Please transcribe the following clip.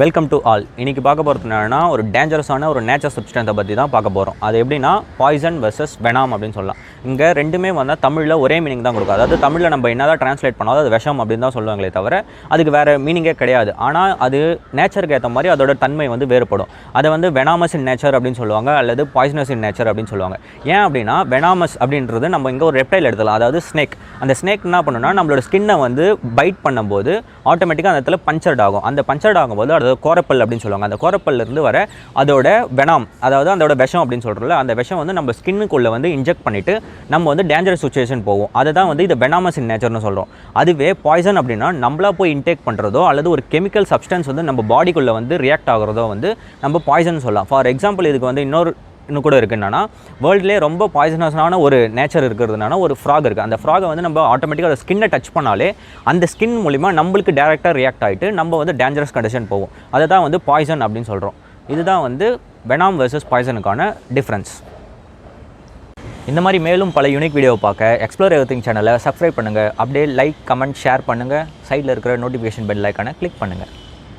Welcome to all. இன்றைக்கி பார்க்க போகிறது என்னன்னா ஒரு டேஞ்சரஸான ஒரு நேச்சர் சப்ஸ்டன்ஸை பற்றி தான் பார்க்க போகிறோம். அது எப்படின்னா பாய்சன் வெர்சஸ் வெனாம் அப்படின்னு சொல்லலாம். இங்கே ரெண்டுமே வந்தால் தமிழில் ஒரே மீனிங் தான் கொடுக்கும். அதாவது தமிழில் நம்ம என்ன தான் ட்ரான்ஸ்லேட் பண்ணாலும் அது விஷம் அப்படின்னு தான் சொல்லுவாங்களே தவிர அதுக்கு வேறு மீனிங்கே கிடையாது. ஆனால் அது நேச்சருக்கு ஏற்ற மாதிரி அதோட தன்மை வந்து வேறுபடும். அதை வந்து வெனாமஸ் இன் நேச்சர் அப்படின்னு சொல்லுவாங்க, அல்லது பாய்சனஸ் இன் நேச்சர் அப்படின்னு சொல்லுவாங்க. ஏன் அப்படின்னா வெனாமஸ் அப்படின்றது நம்ம இங்கே ஒரு ரெப்டைல் எடுத்துக்கலாம், அதாவது ஸ்னேக். அந்த ஸ்னேக் என்ன பண்ணுன்னா நம்மளோட ஸ்கின்னை வந்து பைட் பண்ணும்போது ஆட்டோமேட்டிக்காக அந்த இடத்துல பஞ்சர்ட் ஆகும். அந்த பஞ்சர்ட் ஆகும்போது அது கோரப்பல் அப்படின்னு சொல்லுவாங்க. அந்த கோரப்பல்லேருந்து வர அதோட வெனாம், அதாவது அதோட விஷம் அப்படின்னு சொல்கிறோம்ல, அந்த விஷம் வந்து நம்ம ஸ்கின்னுக்குள்ளே வந்து இன்ஜெக்ட் பண்ணிவிட்டு நம்ம வந்து டேஞ்சரஸ் சுச்சுவேஷன் போகும். அதை தான் வந்து இது வெனாமஸ் இன் நேச்சர்னு சொல்கிறோம். அதுவே பாய்சன் அப்படின்னா நம்மளா போய் இன்டேக் பண்ணுறதோ அல்லது ஒரு கெமிக்கல் சப்ஸ்டன்ஸ் வந்து நம்ம பாடிக்குள்ளே வந்து ரியாக்ட் ஆகிறதோ வந்து நம்ம பாய்சன் சொல்லலாம். ஃபார் எக்ஸாம்பிள் இதுக்கு வந்து இன்னும் கூட இருக்குது என்னன்னா, வேர்ல்ட்லேயே ரொம்ப பாய்சனஸான ஒரு நேச்சர் இருக்கிறதுனால ஒரு ஃப்ராக் இருக்குது. அந்த ஃப்ராகை வந்து நம்ம ஆட்டோமேட்டிக்காக அந்த ஸ்கின்னை டச் பண்ணாலே அந்த ஸ்கின் மூலிமா நம்மளுக்கு டேரெக்டாக ரியாக்ட் ஆகிட்டு நம்ம வந்து டேஞ்சரஸ் கண்டிஷன் போகும். அதை தான் வந்து பாய்சன் அப்படின்னு சொல்கிறோம். இதுதான் வந்து வெனாம் வெர்சஸ் பாய்சனுக்கான டிஃப்ரென்ஸ். இந்த மாதிரி மேலும் பல யூனிக் வீடியோவை பார்க்க எக்ஸ்ப்ளோர் எவ்ரிதிங் சேனலை சப்ஸ்கிரைப் பண்ணுங்கள். அப்படியே லைக், கமெண்ட், ஷேர் பண்ணுங்கள். சைடில் இருக்கிற நோட்டிஃபிகேஷன் பெல் ஐக்கானை கிளிக் பண்ணுங்கள்.